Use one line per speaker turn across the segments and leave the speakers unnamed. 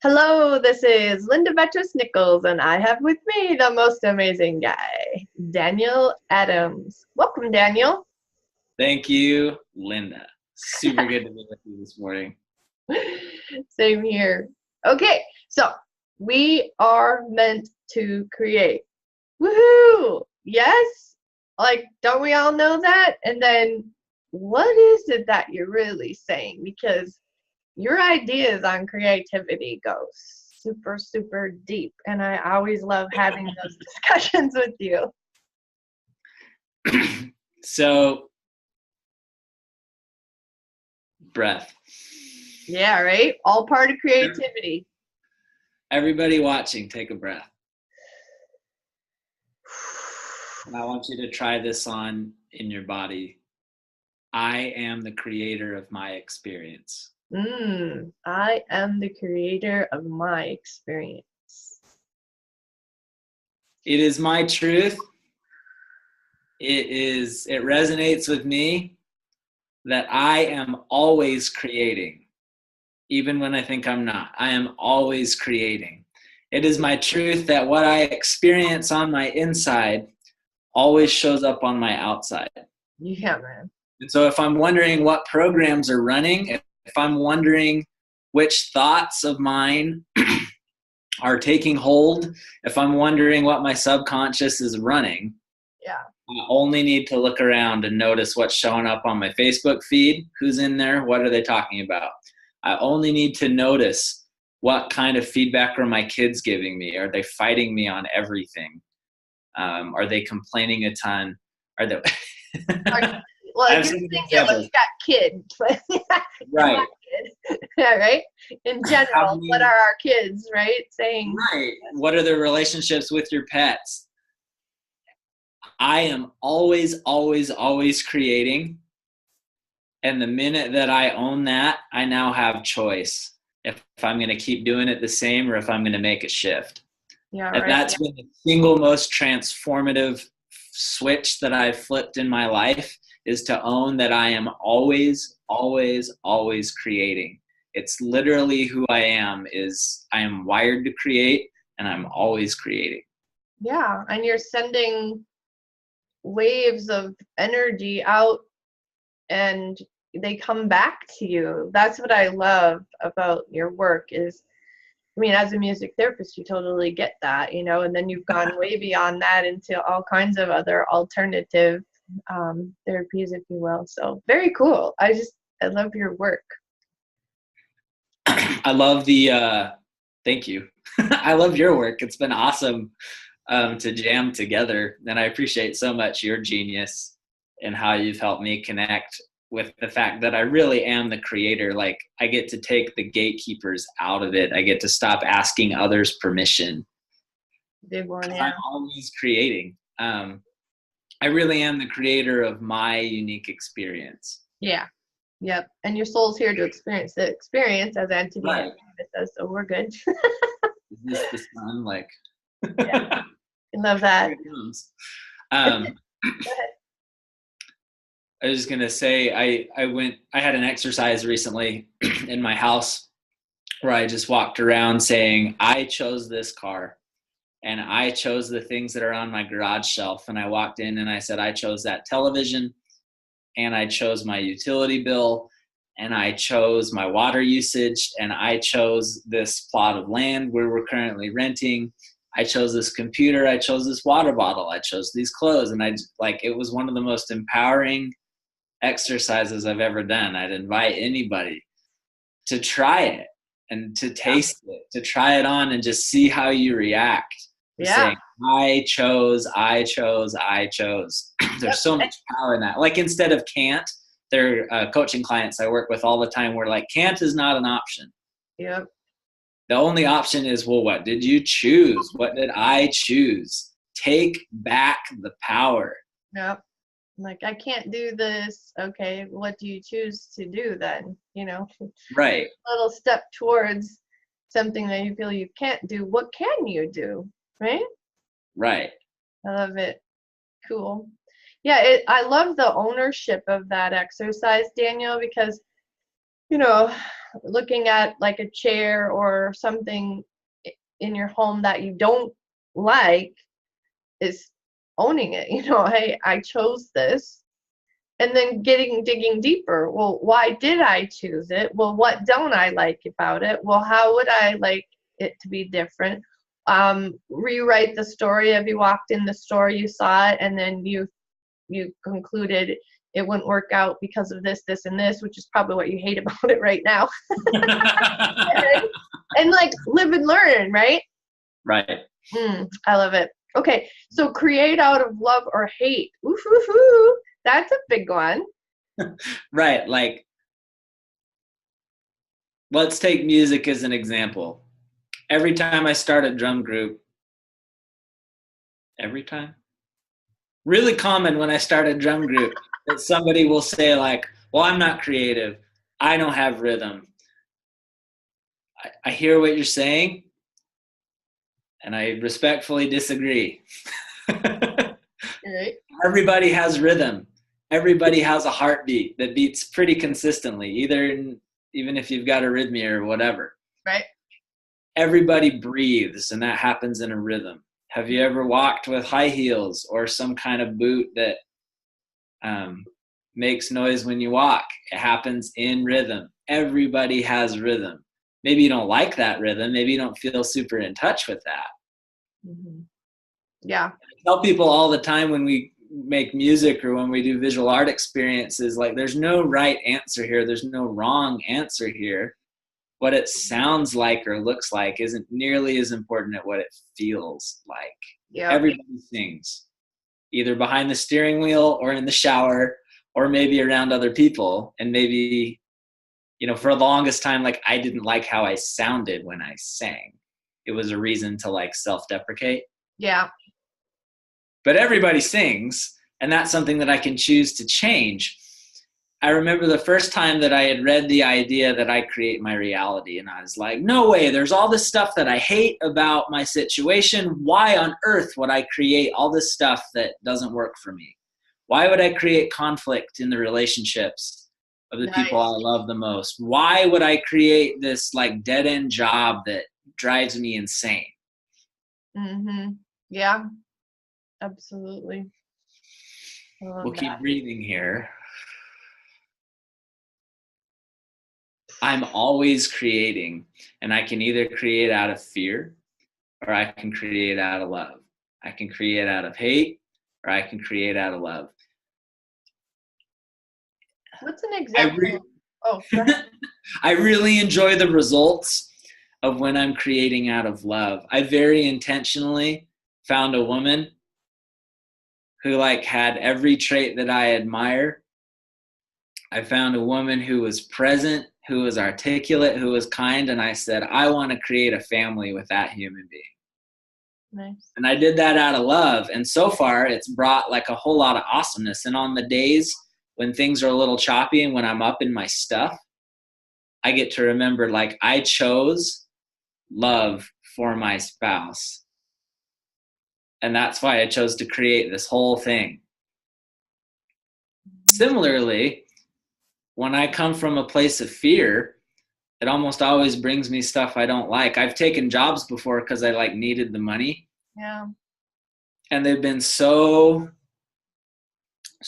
Hello, this is Linda Vettrus Nichols, and I have with me the most amazing guy, Daniel Adams. Welcome, Daniel.
Thank you, Linda. Super good to be with you this morning.
Same here. Okay, so we are meant to create. Woohoo! Yes? Like, don't we all know that? And then, what is it that you're really saying? Because your ideas on creativity go super, super deep. And I always love having those discussions with you.
So, breath.
Yeah, right? All part of creativity.
Everybody watching, take a breath. And I want you to try this on in your body. I am the creator of my experience.
I am the creator of my experience.
It is my truth. It resonates with me that I am always creating. Even when I think I'm not, I am always creating. It is my truth that what I experience on my inside always shows up on my outside.
Yeah, man.
And so if I'm wondering what programs are running, if I'm wondering which thoughts of mine are taking hold, if I'm wondering what my subconscious is running,
yeah,
I only need to look around and notice what's showing up on my Facebook feed. Who's in there? What are they talking about? I only need to notice what kind of feedback are my kids giving me. Are they fighting me on everything? Are they complaining a ton? Are they?
Well, you're singular. You got kids, but
right?
Yeah, right. In general, what are our kids, right, saying?
Right. What are the relationships with your pets? I am always, always, always creating. And the minute that I own that, I now have choice if I'm going to keep doing it the same or if I'm going to make a shift.
Yeah,
and
right.
That's been the single most transformative switch that I've flipped in my life, is to own that I am always, always, always creating. It's literally who I am. I am wired to create, and I'm always creating.
Yeah, and you're sending waves of energy out and they come back to you. That's what I love about your work is, I mean, as a music therapist, you totally get that, and then you've gone way beyond that into all kinds of other alternative therapies, if you will. So very cool. I love your work.
I love thank you. I love your work. It's been awesome to jam together. And I appreciate so much your genius and how you've helped me connect with the fact that I really am the creator. Like, I get to take the gatekeepers out of it. I get to stop asking others permission.
Big one, yeah.
I'm always creating. I really am the creator of my unique experience.
Yeah. Yep. And your soul's here to experience the experience, as Anthony
right.
says, so we're good.
Is this the sun? Like,
yeah. I love that.
I was gonna say I had an exercise recently in my house where I just walked around saying, I chose this car and I chose the things that are on my garage shelf. And I walked in and I said, I chose that television, and I chose my utility bill, and I chose my water usage, and I chose this plot of land where we're currently renting. I chose this computer, I chose this water bottle, I chose these clothes. And it was one of the most empowering exercises I've ever done. I'd invite anybody to try it and to taste it, to try it on and just see how you react. Saying, I chose. There's so much power in that. Like, instead of can't, there are coaching clients I work with all the time where like, can't is not an option.
Yep.
The only option is, well, what did you choose? What did I choose? Take back the power.
Yep. Like, I can't do this. Okay, what do you choose to do then?
Right.
A little step towards something that you feel you can't do. What can you do? Right?
Right.
I love it. Cool. Yeah, I love the ownership of that exercise, Daniel, because you know, looking at like a chair or something in your home that you don't like is owning it. You know, hey, I chose this. And then digging deeper. Well, why did I choose it? Well, what don't I like about it? Well, how would I like it to be different? Rewrite the story. If you walked in the store, you saw it, and then you concluded it wouldn't work out because of this, this, and this, which is probably what you hate about it right now. and like live and learn, right?
Right.
I love it. Okay, so create out of love or hate. Oof, oof, oof. That's a big one.
Right. Like, let's take music as an example. Every time I start a drum group, really common when I start a drum group that somebody will say like, well, I'm not creative. I don't have rhythm. I hear what you're saying, and I respectfully disagree.
Right.
Everybody has rhythm. Everybody has a heartbeat that beats pretty consistently, even if you've got arrhythmia or whatever.
Right.
Everybody breathes, and that happens in a rhythm. Have you ever walked with high heels or some kind of boot that makes noise when you walk? It happens in rhythm. Everybody has rhythm. Maybe you don't like that rhythm. Maybe you don't feel super in touch with that.
Mm-hmm. Yeah.
I tell people all the time when we make music or when we do visual art experiences, like, there's no right answer here. There's no wrong answer here. What it sounds like or looks like isn't nearly as important as what it feels like.
Yeah.
Everybody sings, either behind the steering wheel or in the shower or maybe around other people. And maybe, for the longest time, like, I didn't like how I sounded when I sang. It was a reason to like self-deprecate.
Yeah.
But everybody sings, and that's something that I can choose to change. I remember the first time that I had read the idea that I create my reality, and I was like, no way, there's all this stuff that I hate about my situation. Why on earth would I create all this stuff that doesn't work for me? Why would I create conflict in the relationships of the people I love the most? Why would I create this like dead-end job that drives me insane?
Mm-hmm. Yeah, absolutely.
We'll keep breathing here. I'm always creating, and I can either create out of fear or I can create out of love. I can create out of hate or I can create out of love.
What's an example?
I really enjoy the results of when I'm creating out of love. I very intentionally found a woman who like had every trait that I admire. I found a woman who was present, who was articulate, who was kind, and I said, I want to create a family with that human being.
Nice.
And I did that out of love, and so far it's brought like a whole lot of awesomeness. And on the days when things are a little choppy and when I'm up in my stuff, I get to remember like I chose love for my spouse. And that's why I chose to create this whole thing. Similarly, when I come from a place of fear, it almost always brings me stuff I don't like. I've taken jobs before because I like needed the money.
Yeah.
And they've been so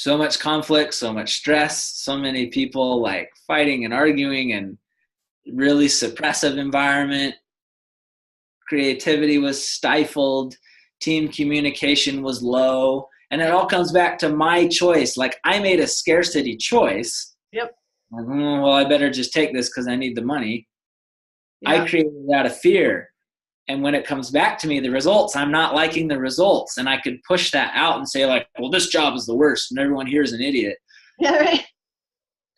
much conflict, so much stress, so many people like fighting and arguing, and really suppressive environment. Creativity was stifled. Team communication was low. And it all comes back to my choice. Like, I made a scarcity choice.
Yep.
Like, well, I better just take this because I need the money.
Yeah.
I created it out of fear. And when it comes back to me, the results, I'm not liking the results. And I could push that out and say like, well, this job is the worst and everyone here is an idiot.
Yeah, right.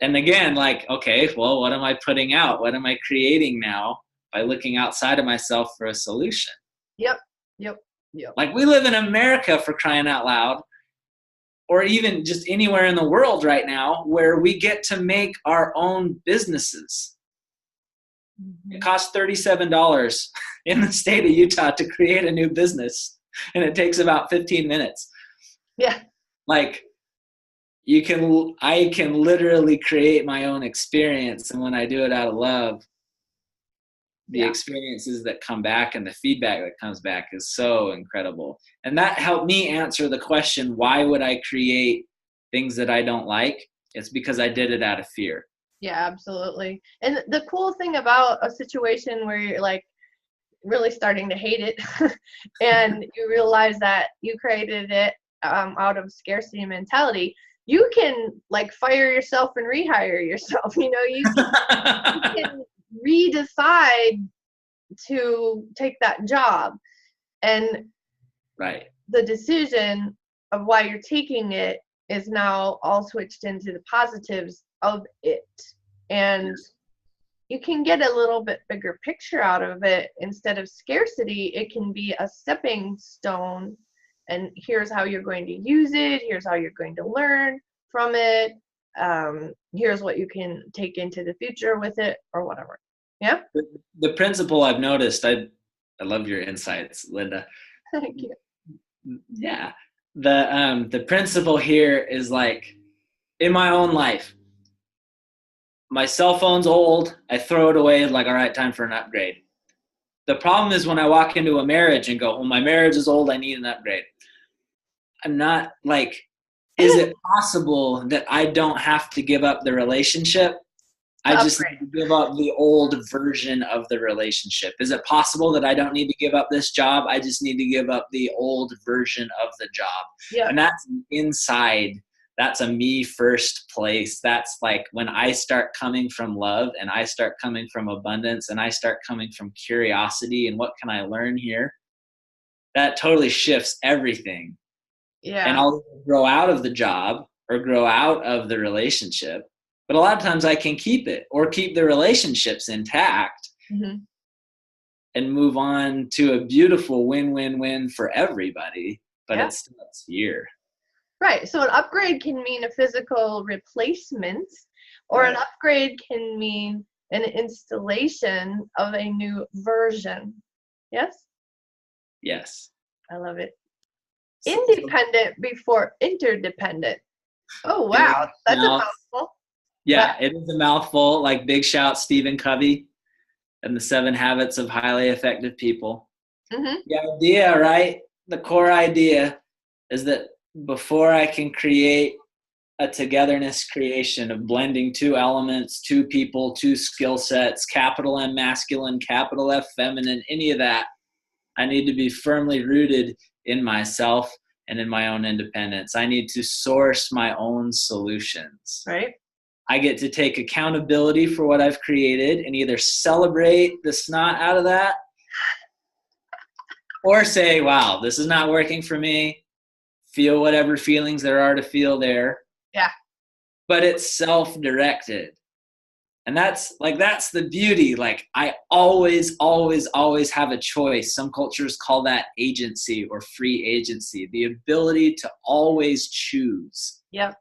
And again, like, okay, well, what am I putting out? What am I creating now by looking outside of myself for a solution?
Yep.
Like, we live in America, for crying out loud, or even just anywhere in the world right now, where we get to make our own businesses. Mm-hmm. It costs $37 in the state of Utah to create a new business, and it takes about 15 minutes.
Yeah.
Like, I can literally create my own experience. And when I do it out of love, the experiences that come back and the feedback that comes back is so incredible. And that helped me answer the question, why would I create things that I don't like? It's because I did it out of fear.
Yeah, absolutely. And the cool thing about a situation where you're like really starting to hate it and you realize that you created it out of scarcity mentality, you can like fire yourself and rehire yourself. You know, you can redecide to take that job, and
right,
the decision of why you're taking it is now all switched into the positives of it, and you can get a little bit bigger picture out of it. Instead of scarcity, it can be a stepping stone, and here's how you're going to use it, here's how you're going to learn from it, here's what you can take into the future with it, or whatever. Yeah.
The principle I've noticed, I love your insights, Linda.
Thank you.
Yeah. The principle here is like, in my own life, my cell phone's old, I throw it away, like, all right, time for an upgrade. The problem is when I walk into a marriage and go, well, my marriage is old, I need an upgrade. I'm not like, is it possible that I don't have to give up the relationship? I just need to give up the old version of the relationship. Is it possible that I don't need to give up this job? I just need to give up the old version of the job.
Yeah.
And that's inside. That's a me first place. That's like when I start coming from love and I start coming from abundance and I start coming from curiosity and what can I learn here? That totally shifts everything.
Yeah.
And I'll grow out of the job or grow out of the relationship. But a lot of times I can keep it or keep the relationships intact and move on to a beautiful win-win-win for everybody. But it starts here.
Right. So an upgrade can mean a physical replacement, or an upgrade can mean an installation of a new version. Yes?
Yes.
I love it. Independent before interdependent. Oh, wow. That's a mouthful.
Yeah, it is a mouthful. Like, big shout Stephen Covey and the 7 Habits of Highly Effective People. The idea, right? The core idea is that before I can create a togetherness creation of blending 2 elements, 2 people, 2 skill sets, capital M masculine, capital F feminine, any of that, I need to be firmly rooted in myself and in my own independence. I need to source my own solutions.
Right.
I get to take accountability for what I've created and either celebrate the snot out of that or say, wow, this is not working for me. Feel whatever feelings there are to feel there.
Yeah.
But it's self-directed. And that's the beauty. Like, I always have a choice. Some cultures call that agency or free agency, the ability to always choose.
Yep.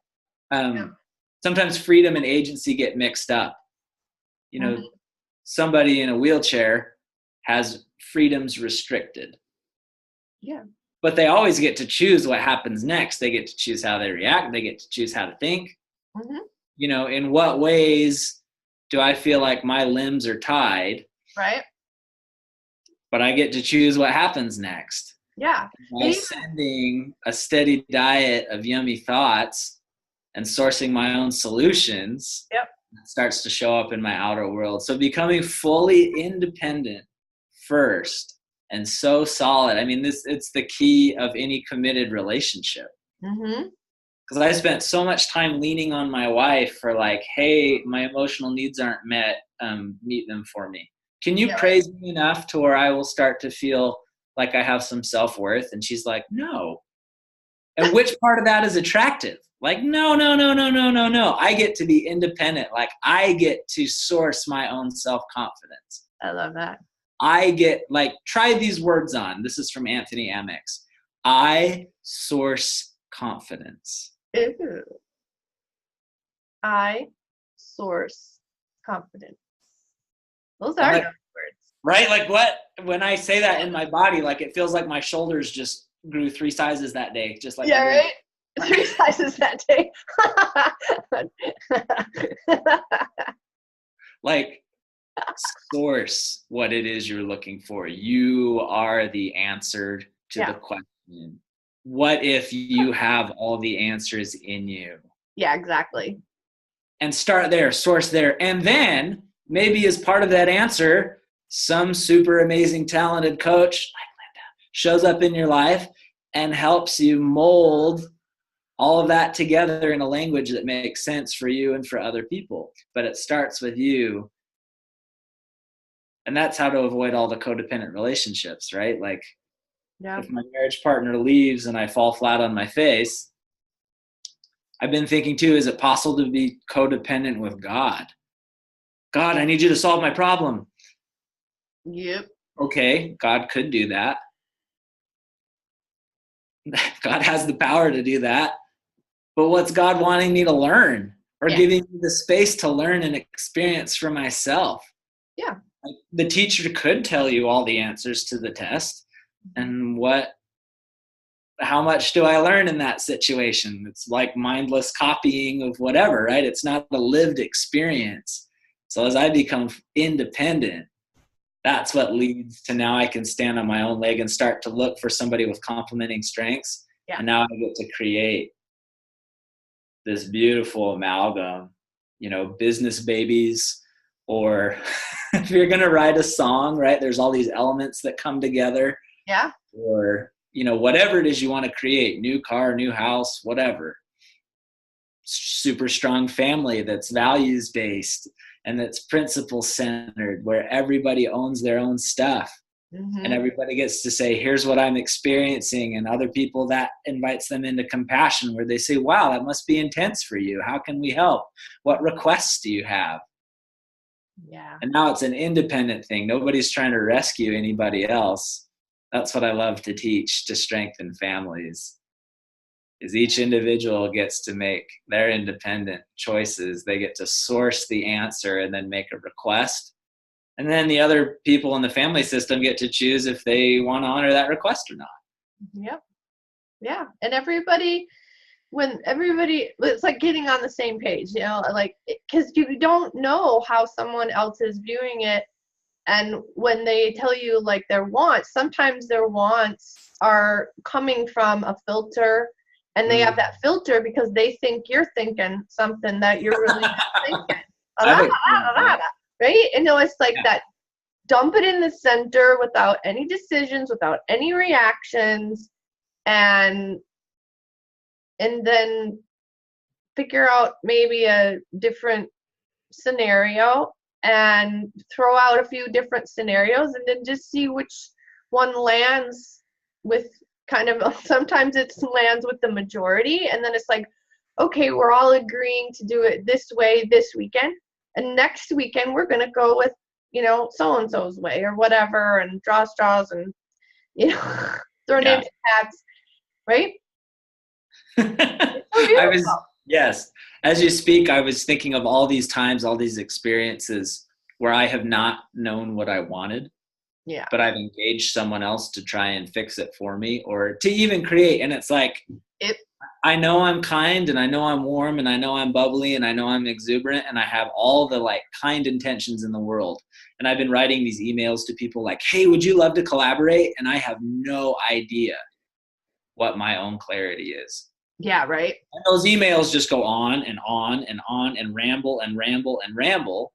Sometimes freedom and agency get mixed up. You know, somebody in a wheelchair has freedoms restricted.
Yeah.
But they always get to choose what happens next. They get to choose how they react. They get to choose how to think. You know, in what ways do I feel like my limbs are tied?
Right.
But I get to choose what happens next.
Yeah.
By sending a steady diet of yummy thoughts and sourcing my own solutions, it starts to show up in my outer world. So becoming fully independent first and so solid. I mean, it's the key of any committed relationship. Because I spent so much time leaning on my wife for like, hey, my emotional needs aren't met, meet them for me. Can you praise me enough to where I will start to feel like I have some self-worth? And she's like, no. And which part of that is attractive? Like, no. I get to be independent. Like, I get to source my own self-confidence.
I love that.
I get, like, try these words on. This is from Anthony Amex. I source confidence.
Ew. I source confidence. Those are nice words.
Right? Like, what? When I say that in my body, like, it feels like my shoulders just grew 3 sizes that day. Just like,
right? 3 sizes that day.
Like, source what it is you're looking for. You are the answer to the question. What if you have all the answers in you?
Yeah, exactly.
And start there, source there. And then maybe as part of that answer, some super amazing talented coach like Linda shows up in your life and helps you mold all of that together in a language that makes sense for you and for other people. But it starts with you. And that's how to avoid all the codependent relationships, right? Like, if my marriage partner leaves and I fall flat on my face, I've been thinking too, is it possible to be codependent with God? God, I need you to solve my problem.
Yep.
Okay, God could do that. God has the power to do that. But what's God wanting me to learn, or giving me the space to learn and experience for myself?
Yeah.
Like, the teacher could tell you all the answers to the test, and how much do I learn in that situation? It's like mindless copying of whatever, right? It's not a lived experience. So as I become independent, that's what leads to now I can stand on my own leg and start to look for somebody with complementing strengths. Yeah. And now I get to create this beautiful amalgam, business babies, or if you're going to write a song, right, there's all these elements that come together.
Yeah.
Or, whatever it is you want to create, new car, new house, whatever. Super strong family that's values-based and that's principle-centered, where everybody owns their own stuff. Mm-hmm. And everybody gets to say, here's what I'm experiencing. And other people, that invites them into compassion, where they say, wow, that must be intense for you. How can we help? What requests do you have?
Yeah. And
now it's an independent thing. Nobody's trying to rescue anybody else. That's what I love to teach to strengthen families, is each individual gets to make their independent choices. They get to source the answer and then make a request. And then the other people in the family system get to choose if they want to honor that request or not.
Yep. Yeah. And it's like getting on the same page, like, because you don't know how someone else is viewing it. And when they tell you like their wants, sometimes their wants are coming from a filter, and they have that filter because they think you're thinking something that you're really not thinking. Right? And it's like that, dump it in the center without any decisions, without any reactions, and then figure out maybe a different scenario and throw out a few different scenarios, and then just see which one lands with sometimes it lands with the majority, and then it's like, okay, we're all agreeing to do it this way this weekend, and next weekend we're going to go with so-and-so's way or whatever, and draw straws and throw names at hats, right?
Yes. As you speak, I was thinking of all these times, all these experiences where I have not known what I wanted. Yeah. But I've engaged someone else to try and fix it for me, or to even create. And it's like, I know I'm kind, and I know I'm warm, and I know I'm bubbly, and I know I'm exuberant, and I have all the like kind intentions in the world. And I've been writing these emails to people like, hey, would you love to collaborate? And I have no idea what my own clarity is.
Yeah, right.
And those emails just go on and on and on and ramble and ramble and ramble.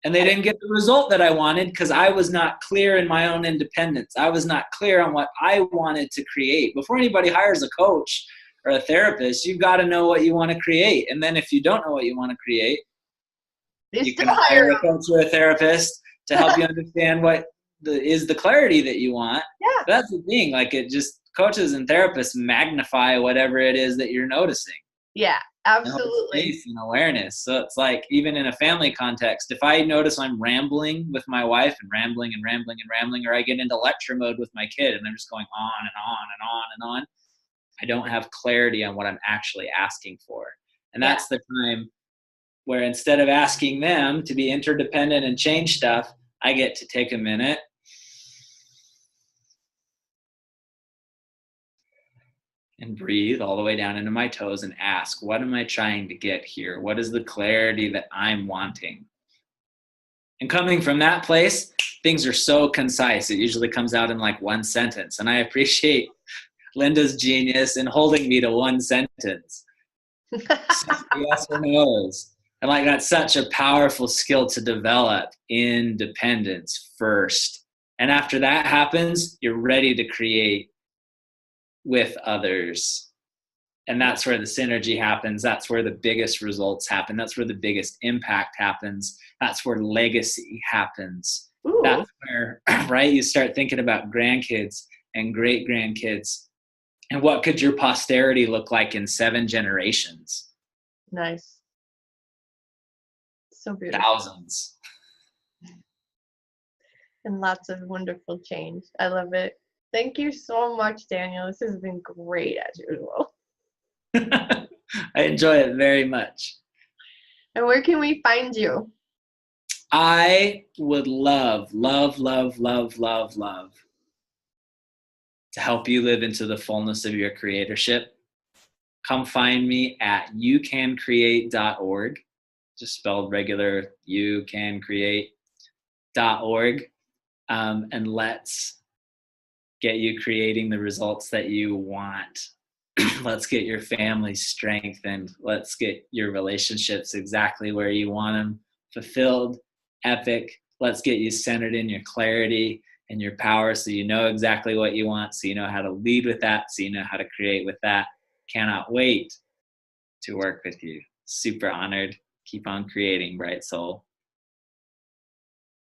And they didn't get the result that I wanted because I was not clear in my own independence. I was not clear on what I wanted to create. Before anybody hires a coach or a therapist, you've got to know what you want to create. And then if you don't know what you want to create, you can hire a coach or a therapist to help you understand what is the clarity that you want. Yeah. That's the thing. Like, coaches and therapists magnify whatever it is that you're noticing.
Yeah, absolutely.
Space and awareness. So it's like, even in a family context, if I notice I'm rambling with my wife and rambling and rambling and rambling, or I get into lecture mode with my kid and I'm just going on and on and on and on, I don't have clarity on what I'm actually asking for. And that's the time where, instead of asking them to be interdependent and change stuff, I get to take a minute and breathe all the way down into my toes and ask, what am I trying to get here? What is the clarity that I'm wanting? And coming from that place, things are so concise. It usually comes out in like one sentence. And I appreciate Linda's genius in holding me to one sentence. Yes or no's. And like, that's such a powerful skill to develop. Independence first. And after that happens, you're ready to create with others. And that's where the synergy happens. That's where the biggest results happen. That's where the biggest impact happens. That's where legacy happens. Ooh. That's where, right, you start thinking about grandkids and great grandkids. And what could your posterity look like in 7 generations?
Nice. So beautiful.
Thousands.
And lots of wonderful change. I love it. Thank you so much, Daniel. This has been great as usual.
I enjoy it very much.
And where can we find you?
I would love to help you live into the fullness of your creatorship. Come find me at youcancreate.org, just spelled regular, youcancreate.org, and let's get you creating the results that you want. Let's get your family strengthened. Let's get your relationships exactly where you want them, fulfilled, epic. Let's get you centered in your clarity and your power so you know exactly what you want, so you know how to lead with that, so you know how to create with that. Cannot wait to work with you. Super honored. Keep on creating, bright soul.